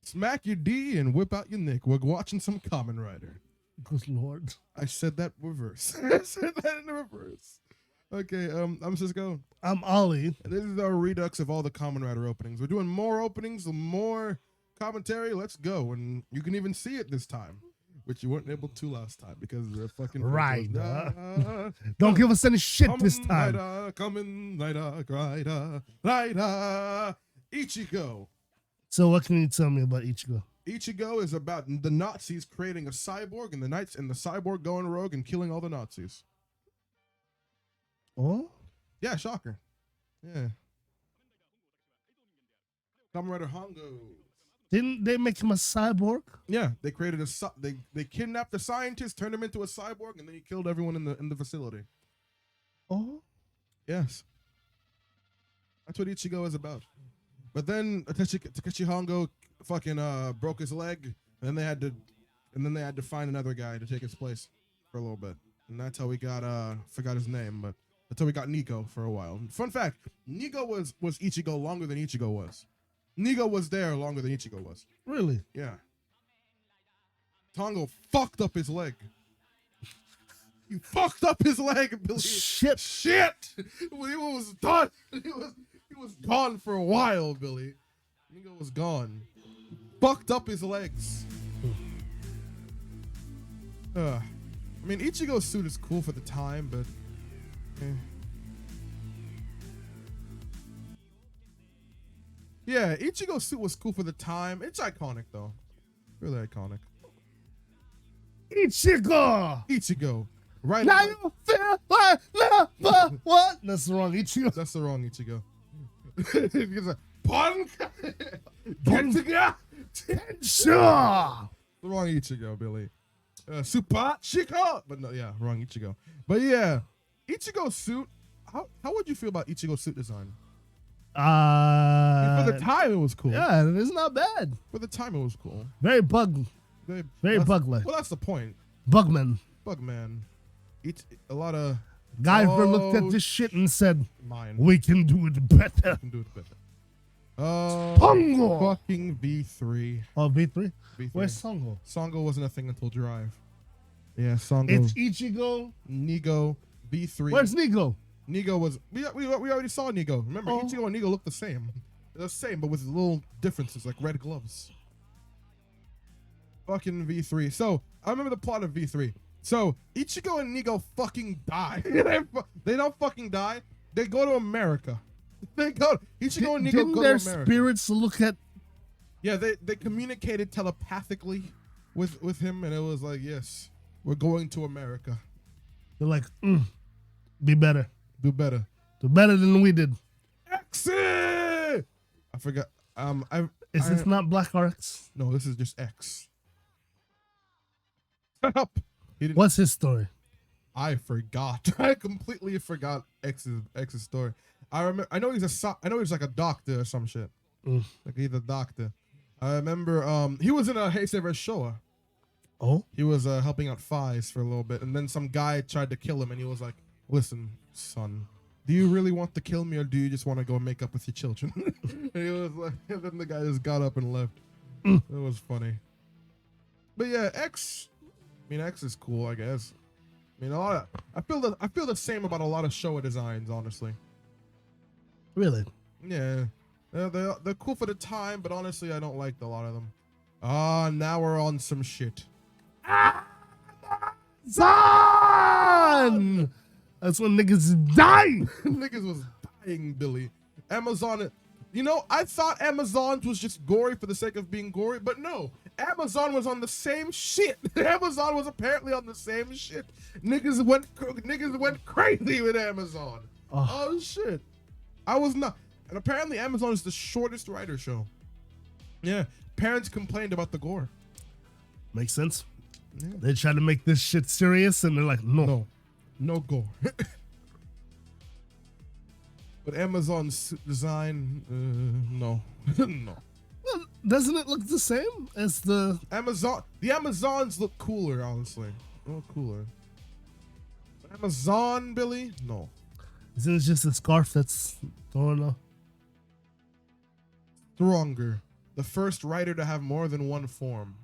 Smack your D and whip out your Nick. We're watching some Kamen Rider. Good lord. I said that reverse. I said that in the reverse. Okay, I'm Cisco. I'm Ollie. And this is our redux of all the Kamen Rider openings. We're doing more openings, more commentary. Let's go. And you can even see it this time, which you weren't able to last time because the fucking Right. Don't give us any shit this time. Kamen Rider, Ichigo. So what can you tell me about Ichigo? Ichigo is about the Nazis creating a cyborg and the cyborg going rogue and killing all the Nazis. Oh? Yeah, shocker. Yeah. Kamen Rider Hongo. Didn't they make him a cyborg? Yeah, they created they kidnapped the scientist, turned him into a cyborg, and then he killed everyone in the facility. Oh? Yes. That's what Ichigo is about. But then Takeshi Hongo fucking broke his leg, and then they had to find another guy to take his place for a little bit. And that's how we got forgot his name, but that's how we got Nico for a while. Fun fact, Nico was Ichigo longer than Ichigo was. Nigo was there longer than Ichigo was. Really? Yeah. Hongo fucked up his leg. He fucked up his leg, Billy. Shit. He was done. He was gone for a while, Billy. Nigo was gone. Fucked up his legs. I mean, Ichigo's suit is cool for the time, but... Yeah, Ichigo's suit was cool for the time. It's iconic, though. Really iconic. Ichigo. Right. Now you feel like what? That's the wrong Ichigo. That's the wrong Ichigo. He's like, Punk! Tensha! The wrong Ichigo, Billy. Super Chico! But no, yeah, wrong Ichigo. But yeah, Ichigo's suit, how would you feel about Ichigo's suit design? For the time, it was cool. Yeah, it's not bad. For the time, it was cool. Very bug-like. Well, that's the point. Bugman. A lot of... Guyver looked at this shit and said, Mine. we can do it better. We can do it better. Pongo! Fucking V3. Oh, V3? V3. Where's Songo? Songo wasn't a thing until Drive. Yeah, Songo. It's Ichigo. Nigo. V3. Where's Nigo? Nigo was... We already saw Nigo. Remember, Ichigo and Nigo look the same. They're the same, but with little differences, like red gloves. Fucking V3. So, I remember the plot of V3. So, Ichigo and Nigo fucking die. They don't fucking die. They go to America. Ichigo and Nigo Didn't go to their America. spirits look at... Yeah, they communicated telepathically with him, and it was like, yes, we're going to America. They're like, be better. Do better. Do better than we did. X! I forgot. Is this not Black RX? No, this is just X. Shut up. What's his story? I forgot. I completely forgot X's story. I know he's like a doctor or some shit. Like he's a doctor. I remember he was in a Heisei vs. Showa. Oh? He was helping out Faiz for a little bit, and then some guy tried to kill him, and he was like, "Listen, son, do you really want to kill me, or do you just want to go make up with your children?" And he was like, and then the guy just got up and left. It was funny. But yeah, X is cool, I guess. I mean, I feel the same about a lot of Showa designs, honestly. Really? Yeah, they're cool for the time, but honestly, I don't like a lot of them. Now we're on some shit. Son! That's when niggas dying. Niggas was dying, Billy. Amazon. You know, I thought Amazon was just gory for the sake of being gory, but no. Amazon was on the same shit. Amazon was apparently on the same shit. Niggas went crazy with Amazon. Oh shit. I was not. And apparently Amazon is the shortest writer show. Yeah. Parents complained about the gore. Makes sense. Yeah. They try to make this shit serious and they're like, no gore. But Amazon's design, no. No. Well, doesn't it look the same as the Amazon? The Amazons look cooler, honestly. A little cooler. But Amazon, Billy? No. Isn't it just a scarf that's throwing off? Stronger. the first writer to have more than one form,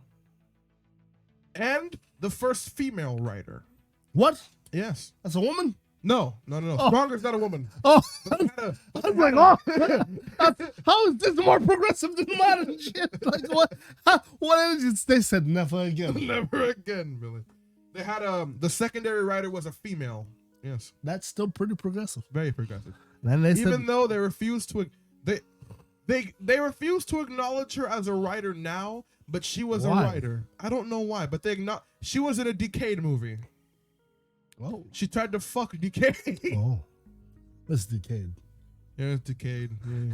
and the first female writer. What? Yes. That's a woman? No. Oh. Stronger's not a woman. Oh, But they had I was like, oh, how is this more progressive than modern shit? Like, what is it? They said never again. Never again, Billy. They had the secondary writer was a female. Yes. That's still pretty progressive. Very progressive. And they Even said, though they refused to they refused to acknowledge her as a writer now, but she was Why? a writer. I don't know why, but she was in a Decade movie. oh, She tried to fuck Decade. oh, that's Decade. Yeah, it's Decade.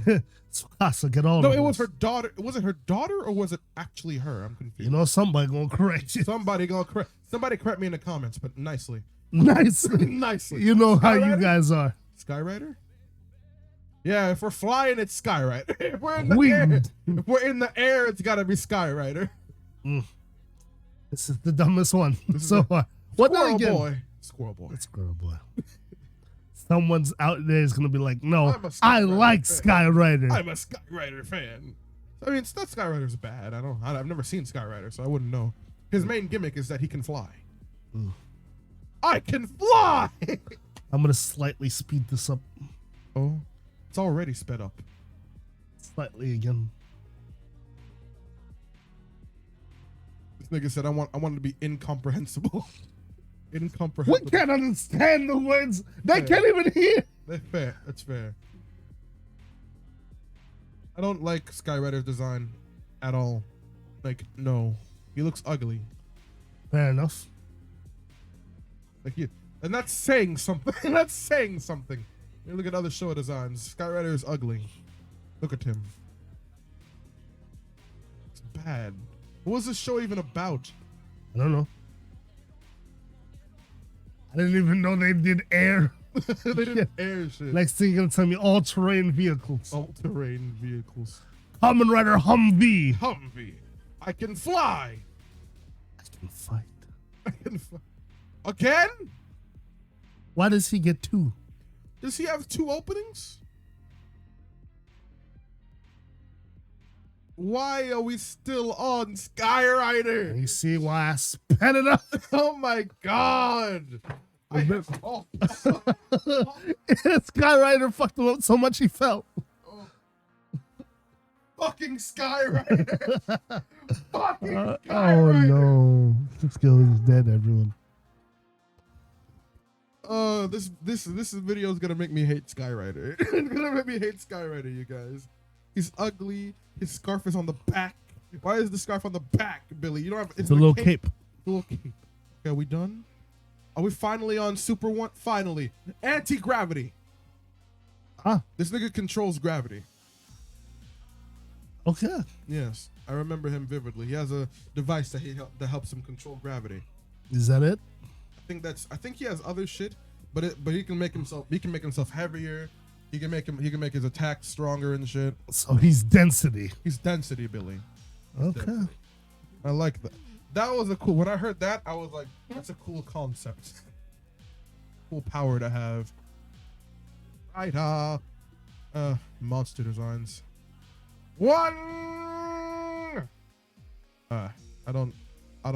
Yeah. It's Casa, get all No, of it was this. her daughter. Was it her daughter or was it actually her? I'm confused. You know, somebody gonna correct you. Somebody correct me in the comments, but nicely. Nice. Nicely. You know how you Skyrider? guys are. Skyrider? Yeah, if we're flying, it's Skyrider. If we're in the Winged. air, if we're in the air, it's gotta be Skyrider. This is the dumbest one is so far. What now Squirrel again? boy. Squirrel boy. It's Squirrel Boy. Someone's out there is gonna be like, no, I'm a I Skyrider like fan. Skyrider. I'm a Skyrider fan. I mean, it's not Skyrider's bad. I've never seen Skyrider, so I wouldn't know. His main gimmick is that he can fly. I can fly. I'm gonna slightly speed this up. Oh, it's already sped up. Slightly again. This nigga said I want it to be incomprehensible. We Incomprehensible. can't understand the words. They Yeah. can't even hear. That's fair. That's fair. I don't like Skyrider's design at all. Like, no. He looks ugly. Fair enough. Like you, and that's saying something. That's saying something. You look at other Showa designs. Skyrider is ugly. Look at him. It's bad. What was this show even about? I don't know. I didn't even know they did air. They didn't air shit. Next thing you're gonna tell me all-terrain vehicles. All-terrain vehicles. Kamen Rider Humvee. Humvee. I can fly. I can fight. I can fly. Again? Why does he get two? Does he have two openings? Why are we still on Skyrider? You see why I sped it up? Oh my god! Oh, Skyrider fucked him up so much he fell. fucking Skyrider! Fucking Oh Skyrider! no. This girl is dead, everyone. This video is gonna make me hate Skyrider. It's gonna make me hate Skyrider, you guys. He's ugly. His scarf is on the back. Why is the scarf on the back, Billy? You don't have. It's a little cape. Little cape. Okay, are we done? Are we finally on Super-1? Finally. Anti-gravity. Ah, This nigga controls gravity. okay. Yes, I remember him vividly. He has a device that that helps him control gravity. Is that it? I think he has other shit, but he can make himself heavier. He can make his attacks stronger and shit. So he's density. He's density, Billy. Okay. I like that. That was a cool. When I heard that, I was like, that's a cool concept. Cool power to have. Right, monster designs. One. I don't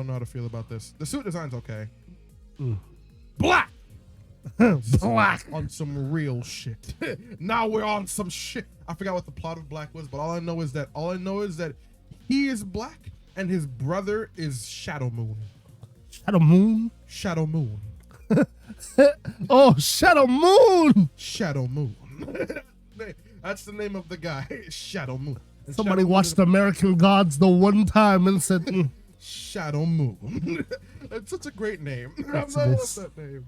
know how to feel about this. The suit design's okay. Black. Black. On some real shit. Now we're on some shit. I forgot what the plot of Black was, but all I know is that he is black and his brother is Shadow Moon. Shadow Moon? Shadow Moon. Oh, Shadow Moon! Shadow Moon. That's the name of the guy. Shadow Moon. And Somebody Shadow watched Moon American Gods the one time and said, Shadow Moon. That's such a great name. I Yes, love it is. that name.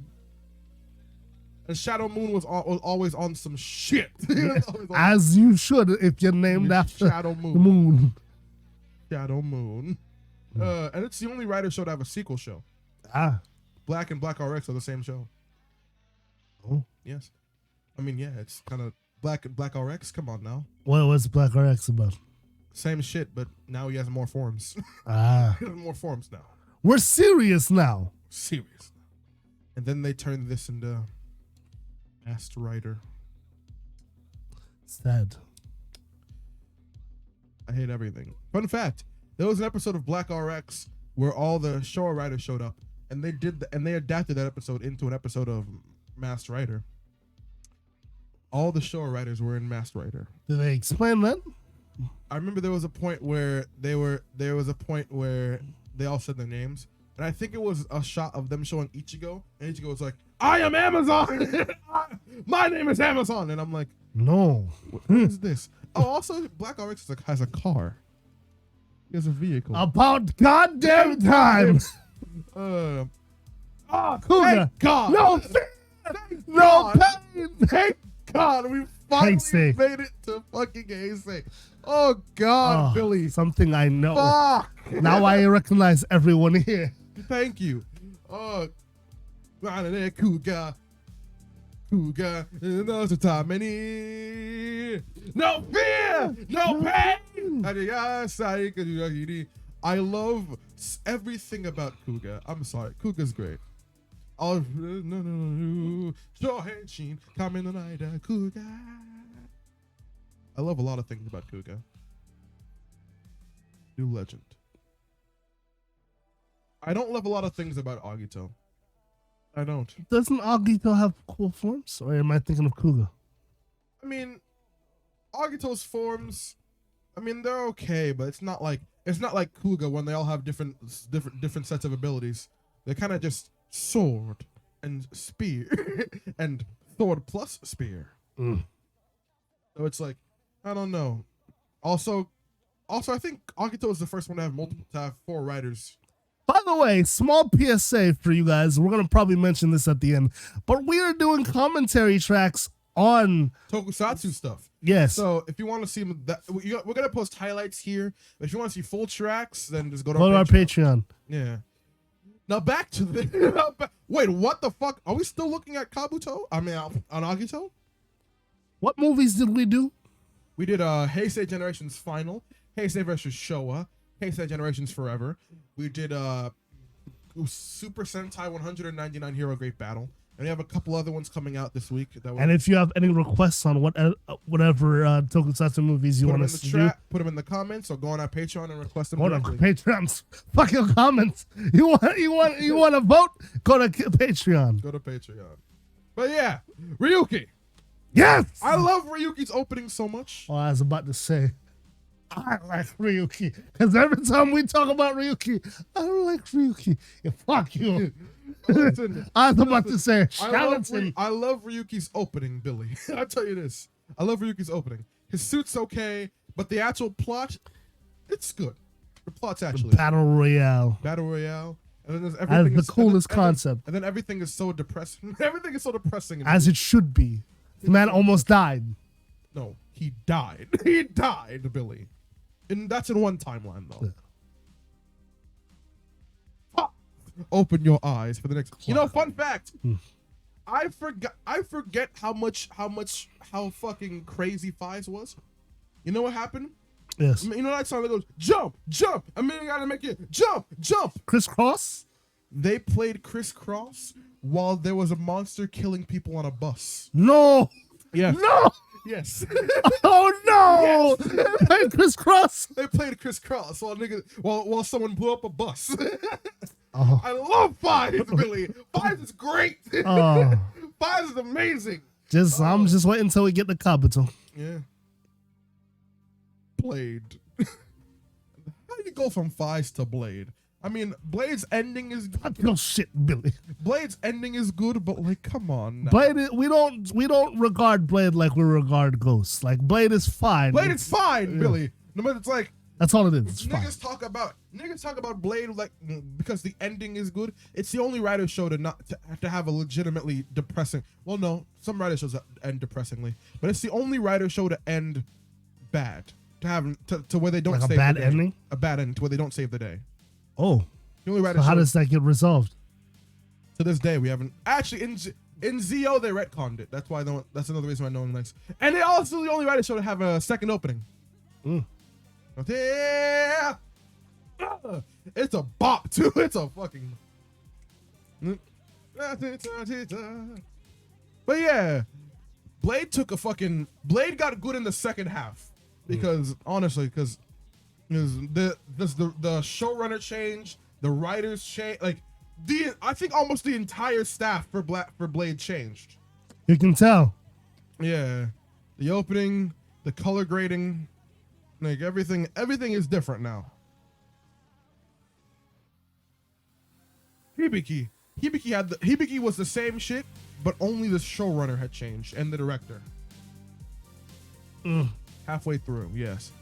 And Shadow Moon was always on some shit. as you should if you're named after Shadow the Moon. moon. Shadow Moon. And it's the only writer show to have a sequel show. Ah. Black and Black RX are the same show. Oh. Yes. I mean, yeah, it's kind of Black and Black RX. Come on now. What's Black RX about? Same shit, but now he has more forms. Ah. He has more forms now. We're serious now. Serious. And then they turned this into Master Rider. Sad. I hate everything. Fun fact: there was an episode of Black RX where all the Showa writers showed up, and they adapted that episode into an episode of Masked Rider. All the Showa writers were in Masked Rider. Did they explain that? I remember there was a point where they all said their names, and I think it was a shot of them showing Ichigo, and Ichigo was like, "I am Amazon. My name is Amazon," and I'm like, No. what is this? Oh, also, Black RX has a car. He has a vehicle. About goddamn time. Kuuga. Kuuga. Thank God. No fear. Thank No God. pain. Thank God. We finally Heisei. made it to fucking Heisei. Oh God, Oh, Billy. Something I know. Fuck. Now I recognize everyone here. Thank you. Oh, Kuuga. Kuuga. No time any. No fear. No pain. I love everything about Kuuga. I'm sorry. Kuuga's great. Oh, no. Shohenshin, Kamen no Naida, Kuuga. I love a lot of things about Kuuga. New legend. I don't love a lot of things about Agito. I don't. Doesn't Agito have cool forms? Or am I thinking of Kuuga? I mean, Agito's forms, I mean, they're okay, but it's not like Kuuga when they all have different sets of abilities. They're kind of just sword and spear and sword plus spear. Mm. So it's like, I don't know. Also, I think Agito is the first one to have 4 riders. By the way, small PSA for you guys. We're going to probably mention this at the end. But we are doing commentary tracks on Tokusatsu stuff. Yes. So if you want to see that, we're going to post highlights here. But if you want to see full tracks, then just go to our Patreon. Yeah. Now back to the... Wait, what the fuck? Are we still looking at Kabuto? I mean, on Agito? What movies did we do? We did Heisei Generations Final, Heisei versus Showa, Heisei Generations Forever. We did Super Sentai 199 Hero Great Battle. And we have a couple other ones coming out this week. And if you have any requests on whatever Tokusatsu movies you want us to do, put them in the comments, or go on our Patreon and request them. Hold on, Patreon's fucking comments. You want to vote? Go to Patreon. Go to Patreon. But yeah, Ryuki. Yes, I love Ryuki's opening so much. Oh, I was about to say, I like Ryuki because every time we talk about Ryuki, I don't like Ryuki. Yeah, fuck you. Listen, I was about to say, I love Ryuki's opening, Billy. I'll tell you this. I love Ryuki's opening. His suit's okay, but the actual plot, it's good. The plot's actually Battle Royale. Battle Royale. And then there's everything. That's the coolest concept. And then everything is so depressing. Everything is so depressing. As it should be. The man almost died. No, he died. He died, Billy. And that's in one timeline, though. Yeah. Open your eyes for the next. You know, fun fact. I forget how fucking crazy Faiz was. You know what happened? Yes. You know that song that goes jump, jump. I mean, you gotta make it jump, jump. Crisscross. They played Crisscross while there was a monster killing people on a bus. No. Yes. No. Yes. Oh no! Yes. They played Crisscross. They played Crisscross while someone blew up a bus. Oh. I love Faiz, Billy. Faiz is great. Oh. Faiz is amazing. I'm just waiting until we get the Kabuto. Yeah. Blade. How do you go from Faiz to Blade? I mean, Blade's ending is good. No shit, Billy. Blade's ending is good, but like, come on. Now. Blade, we don't regard Blade like we regard Ghost. Like Blade is fine. Blade is fine, Billy. No matter, it's like that's all it is. It's niggas talk about Blade like because the ending is good. It's the only writer show to have a legitimately depressing. Well, no, some writer shows end depressingly, but it's the only writer show to end bad. To have to where they don't like save a bad the day. ending. A bad ending to where they don't save the day. Oh, the only writer so how show, does that get resolved? To this day, we haven't actually in Zio they retconned it. That's why that's another reason why no one likes. And they also the only writer show to have a second opening. Yeah, it's a bop too. It's a fucking. But yeah, Blade got good in the second half because honestly, because The showrunner changed, the writers changed, like I think almost the entire staff for Blade changed. You can tell. Yeah, the opening, the color grading, like everything is different now. Hibiki was the same shit, but only the showrunner had changed and the director. Halfway through, yes.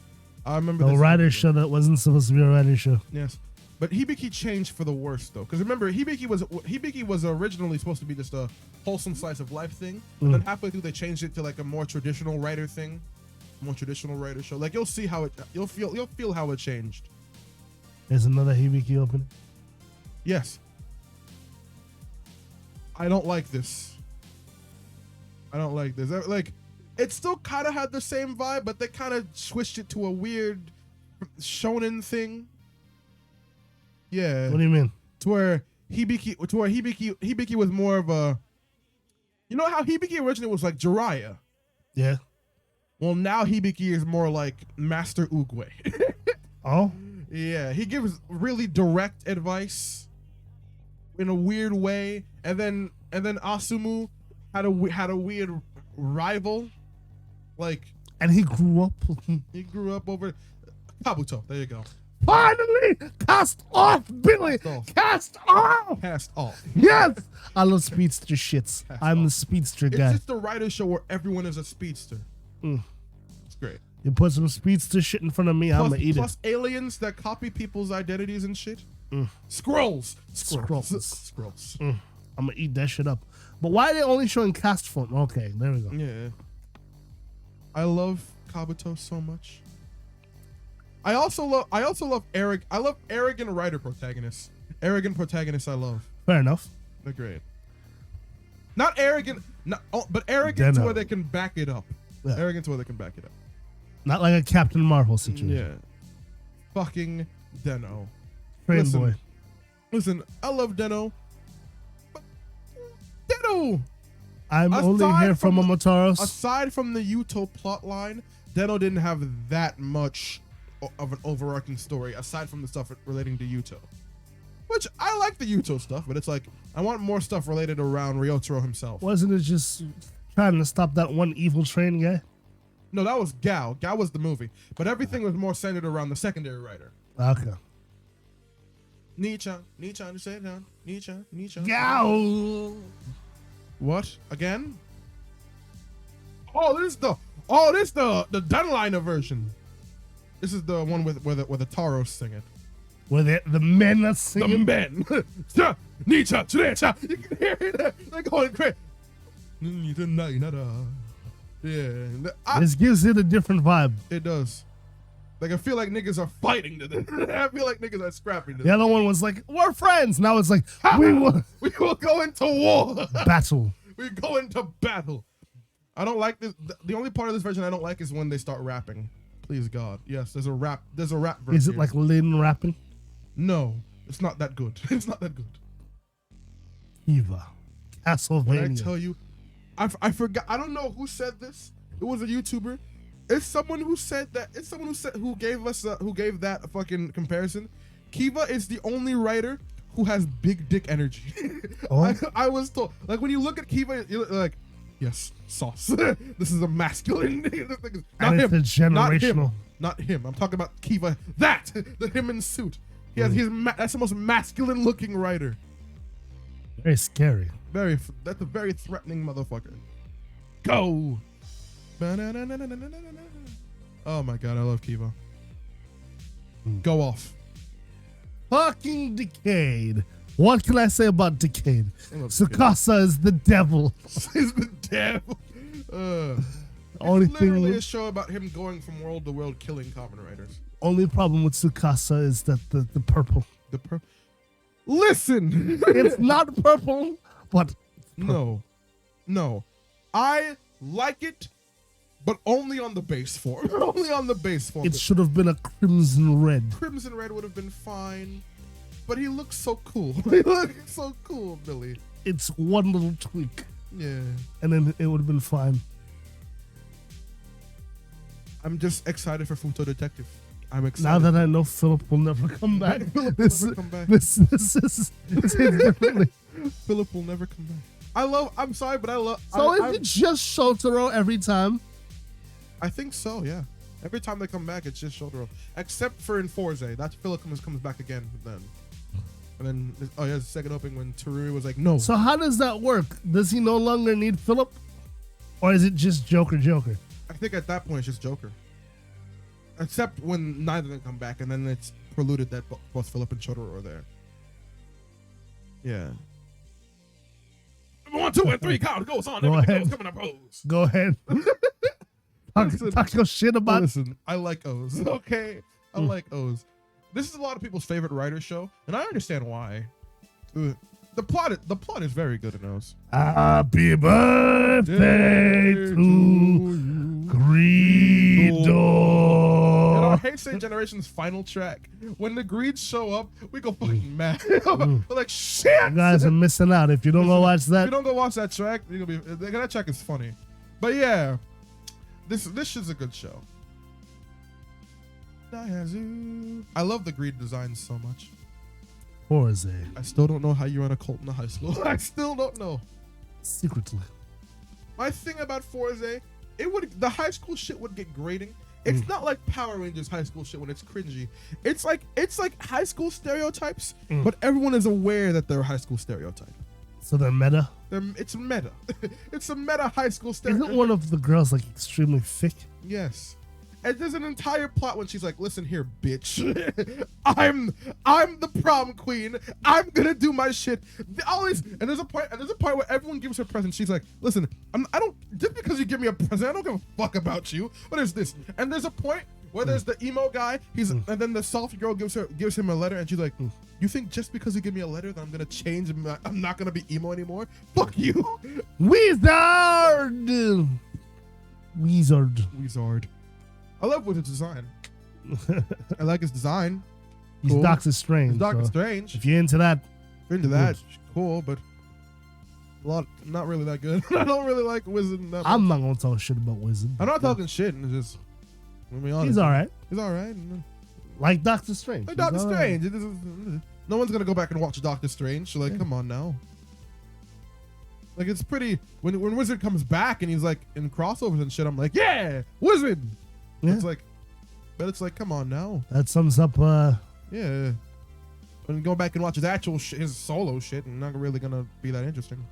I remember the writer show that wasn't supposed to be a writer show. Yes, but Hibiki changed for the worse though, because remember Hibiki was originally supposed to be just a wholesome slice of life thing, and then halfway through they changed it to like a more traditional writer thing, more traditional writer show. Like you'll see how you'll feel how it changed. There's another Hibiki opening. Yes. I don't like this. Like, it still kind of had the same vibe, but they kind of switched it to a weird shonen thing. Yeah. What do you mean? To where Hibiki was more of a. You know how Hibiki originally was like Jiraiya? Yeah. Well, now Hibiki is more like Master Oogway. Oh? Yeah, he gives really direct advice in a weird way, and then Asumu had a weird rival, like, and he grew up. He grew up over Kabuto. There you go. Finally, cast off, Billy. Cast off. Cast off. Yes, I love speedster shits. I'm the speedster guy. It's just a writer show where everyone is a speedster. It's great. You put some speedster shit in front of me, I'm gonna eat it. Plus aliens that copy people's identities and shit. Scrolls. I'm gonna eat that shit up. But why are they only showing cast form? Okay, there we go. Yeah. I love Kabuto so much. I also love arrogant writer protagonists. Arrogant protagonists I love. Fair enough. They're great. Not arrogant, but arrogant to where they can back it up. Yeah. Arrogant to where they can back it up. Not like a Captain Marvel situation. Yeah. Fucking Den-O. Train boy. Listen, I love Den-O. But Den-O! I'm only here from Momotaros. Aside from the Yuto plotline, Den-O didn't have that much of an overarching story aside from the stuff relating to Yuto. Which, I like the Yuto stuff, but it's like, I want more stuff related around Ryotaro himself. Wasn't it just trying to stop that one evil train guy? No, that was Gao. Gao was the movie. But everything was more centered around the secondary writer. Okay. Nietzsche, say it down. Nietzsche. Gao! What? Again? Oh, this is the Dunliner version. This is the one where the Taros sing it. Where the men are singing? The men. Nietzsche, you can hear it. They're going crazy. Yeah. This gives it a different vibe. It does. Like, I feel like niggas are fighting to this. I feel like niggas are scrapping to this. The other one was like, we're friends. Now it's like, we will go into war. Battle. We go into battle. I don't like this. The only part of this version I don't like is when they start rapping. Please God. Yes, there's a rap version. Is it like Lin rapping? No, it's not that good. It's not that good. Kiva. Castlevania. When I tell you, I forgot. I don't know who said this. It was a YouTuber. It's someone who said that. It's someone who gave that fucking comparison. Kiva is the only writer who has big dick energy. Oh. I was told, like, when you look at Kiva, you're like, yes, sauce. This is a masculine. Not him. It's generational. Not him. I'm talking about Kiva. The him in suit. That's the most masculine looking writer. Very scary. That's a very threatening motherfucker. Go. Oh my God, I love Kiva. Go off. Fucking Decade. What can I say about Decade? Tsukasa is the devil. He's the devil. Only it's literally a show about him going from world to world killing Kamen Riders. Only problem with Tsukasa is that the purple. The purple. Listen! It's not purple, but purple. No. I like it, but only on the base form. Only on the base form. It should have been a crimson red. Crimson red would have been fine, but he looks so cool. He looks so cool, Billy. It's one little tweak. Yeah. And then it would have been fine. I'm just excited for Futo Detective. I'm excited. Now that I know Philip will never come back, Philip will this never come back. this hits differently. Philip will never come back. I'm sorry, but I love. So is it just Shotaro every time? I think so. Yeah. Every time they come back, it's just Shotaro, except for in Fourze. That's Philip comes back again then. And then the second opening when Teruri was like, no. So how does that work? Does he no longer need Philip, or is it just Joker? I think at that point it's just Joker. Except when neither of them come back, and then it's preluded that both Philip and Shotaro are there. Yeah. 1, 2, and 3 count goes on. Go Everything ahead. goes coming up O's. Go ahead. talk your shit about. Listen, I like O's. Okay, I like O's. This is a lot of people's favorite writer show, and I understand why. The plot is very good in O's. Happy birthday to Greedo. In our Heisei generation's final track, when the Greeds show up, we go fucking mad. We're like, shit! You guys are missing out if you don't go watch If you that. don't go watch that track, you're gonna be. That track is funny. But yeah, this is a good show. I love the Greed designs so much. Fourze. I still don't know how you run a cult in a high school. I still don't know. Secretly. My thing about Fourze, the high school shit would get grating. It's not like Power Rangers high school shit when it's cringy. It's like high school stereotypes, but everyone is aware that they're a high school stereotype. So they're meta? It's meta. It's a meta high school stereotype. Isn't one of the girls like extremely thick? Yes. And there's an entire plot when she's like, listen here, bitch. I'm the prom queen. I'm gonna do my shit. And there's a point where everyone gives her presents. She's like, listen, just because you give me a present, I don't give a fuck about you. What is this? And there's a point where there's the emo guy, and then the soft girl gives him a letter, and she's like, you think just because you give me a letter that I'm gonna change and I'm not gonna be emo anymore? Fuck you. Wizard. I love Wizard's design. I like his design. He's Cool. Doctor Strange. He's Doctor so Strange. If you're into that, Cool, but not really that good. I don't really like Wizard that much. I'm not gonna talk shit about Wizard. I'm not talking shit. It's just, let me be honest. He's all right. He's all right. Like Doctor Strange. Like He's Doctor all right. Strange. No one's gonna go back and watch Doctor Strange. Like, come on now. Like, it's pretty. When Wizard comes back and he's like in crossovers and shit, I'm like, yeah, Wizard. Yeah. It's like, come on now. That sums up. Yeah. When you go back and watch his solo shit, and not really gonna be that interesting.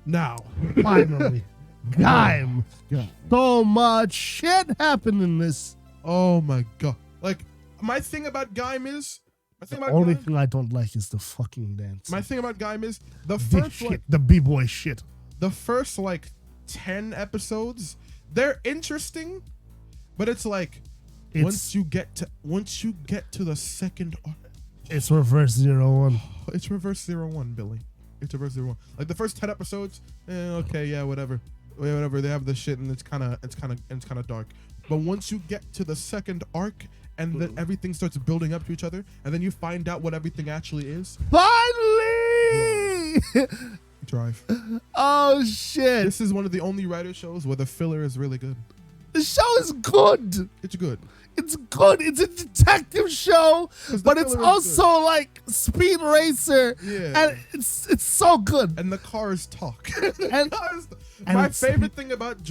Now, Finally, Gaim. Yeah. So much shit happened in this. Oh my god! Like, my thing about Gaim is The only thing I don't like is the fucking dance. My thing about Gaim is the This first shit, the b-boy shit. the first like 10 episodes, they're interesting, but it's like once you get to the second arc, it's reverse 0-1. it's reverse 0-1, Billy. It's reverse 0-1. Like the first 10 episodes, okay, yeah, whatever. They have this shit and it's kind of dark. But once you get to the second arc and then everything starts building up to each other, and then you find out what everything actually is. Finally! Drive. Oh shit! This is one of the only writer shows where the filler is really good. The show is good. It's good. It's good. It's a detective show, but it's also like Speed Racer. Yeah. And it's so good. And the cars talk. And my favorite thing about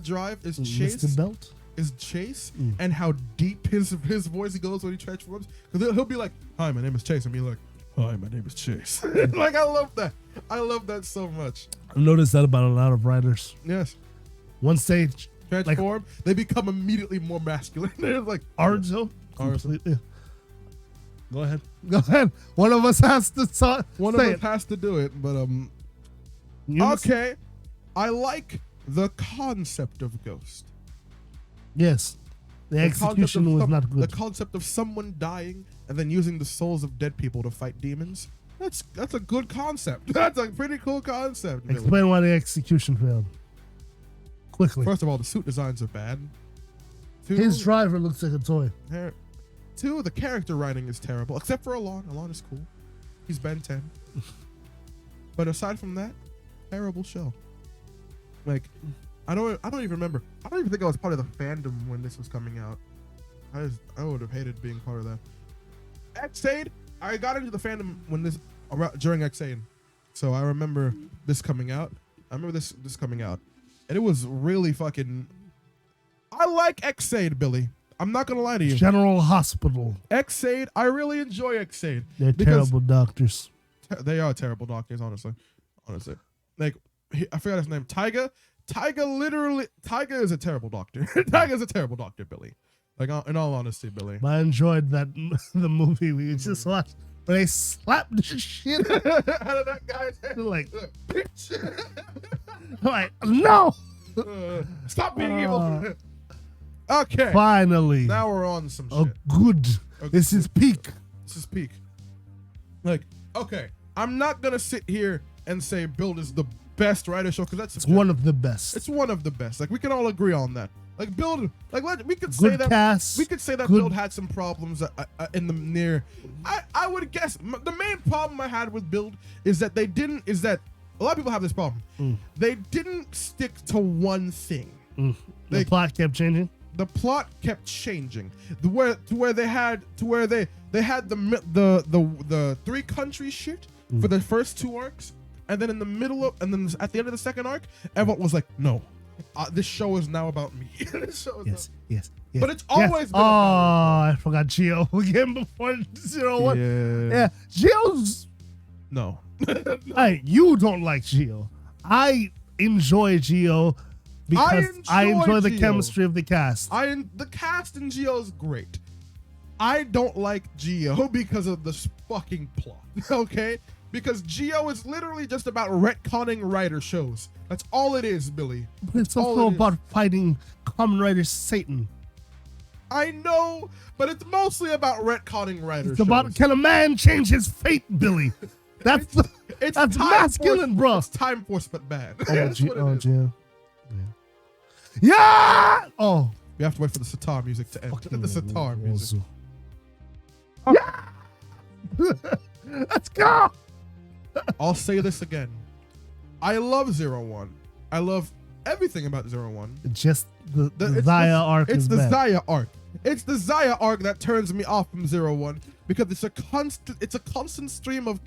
Drive is Chase. Mr. Belt? Is Chase and how deep his voice goes when he transforms. Because he'll be like, "Hi, my name is Chase," and be like, "Hi, my name is Chase." Like, I love that. I love that so much. I've noticed that about a lot of writers. Yes. Once they transform, they become immediately more masculine. They're like Arzo. Completely. Go ahead. Go ahead. One of us has to talk. One of us has to do it, but okay. I like the concept of Ghost. Yes. The execution was not good. The concept of someone dying and then using the souls of dead people to fight demons. That's a good concept. That's a pretty cool concept. Explain why the execution failed. Quickly. First of all, the suit designs are bad. His driver looks like a toy. 2, the character writing is terrible, except for Alon. Alon is cool. He's Ben 10. But aside from that, terrible show. Like, I don't even remember. I don't even think I was part of the fandom when this was coming out. I would have hated being part of that. Xaid, I got into the fandom during Xaid, so I remember this coming out. And it was really fucking. I like Xaid, Billy. I'm not gonna lie to you. General Hospital. Xaid, I really enjoy Xaid. They're terrible doctors. They are terrible doctors, honestly. Like, I forgot his name. Taiga is a terrible doctor. Taiga's a terrible doctor, Billy. Like, in all honesty, Billy. I enjoyed the movie we just watched. But they slapped the shit out Out of that guy's head. like, Bitch. like, no. Stop being evil. Okay. Finally. Now we're on some shit. Oh, good. This is peak. Like, okay. I'm not going to sit here and say Build is the best writer show because it's one of the best. It's one of the best. Like, we can all agree on that. Like, Build, like, we could good say that cast, we could say that good. Build had some problems in the near. I would guess the main problem I had with Build is that a lot of people have this problem. They didn't stick to one thing. The plot kept changing. The plot kept changing. Where they had the three country shit for the first two arcs, and then in the middle at the end of the second arc, everyone was like, no. This show is now about me. Yes. But it's always been I forgot Geo again before 0-1. Yeah. Geo's. No. Hey, you don't like Geo. I enjoy Geo because I enjoy the chemistry of the cast. The cast in Geo is great. I don't like Geo because of the fucking plot. Okay? Because Geo is literally just about retconning writer shows. That's all it is, Billy. But it's also about fighting Kamen Rider Satan. I know, but it's mostly about retconning writer shows. It's about, can a man change his fate, Billy? That's masculine, bro. It's Time Force, but bad. Geo. Yeah! Oh. We have to wait for the sitar music to end. The sitar music. Yeah! Let's go! I'll say this again. I love 0-1. I love everything about 0-1. Just the Zaya arc It's is the bad. Zaya arc. It's the Zaya arc that turns me off from 0-1 because it's a constant stream of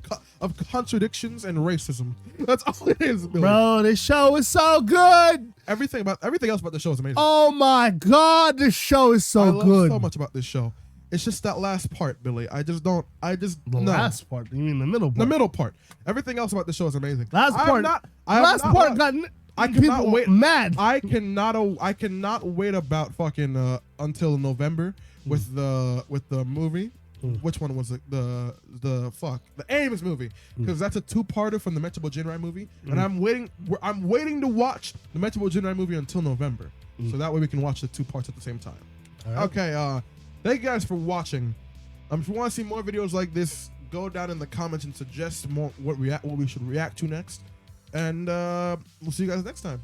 contradictions and racism. That's all it is, Billy. Bro, this show is so good. Everything else about the show is amazing. Oh my god, this show is so I love good. so much about this show. It's just that last part, Billy. The last part? You mean the middle part? The middle part. Everything else about the show is amazing. Last part got I cannot wait. Mad. I cannot wait about fucking until November with the movie. Which one was it? The Ames movie, because that's a two-parter from the Metrobo Jinrai movie, and I'm waiting to watch the Metrobo Jinrai movie until November, so that way we can watch the two parts at the same time. Right. Okay. Thank you guys for watching. If you want to see more videos like this, go down in the comments and suggest more what we should react to next. And we'll see you guys next time.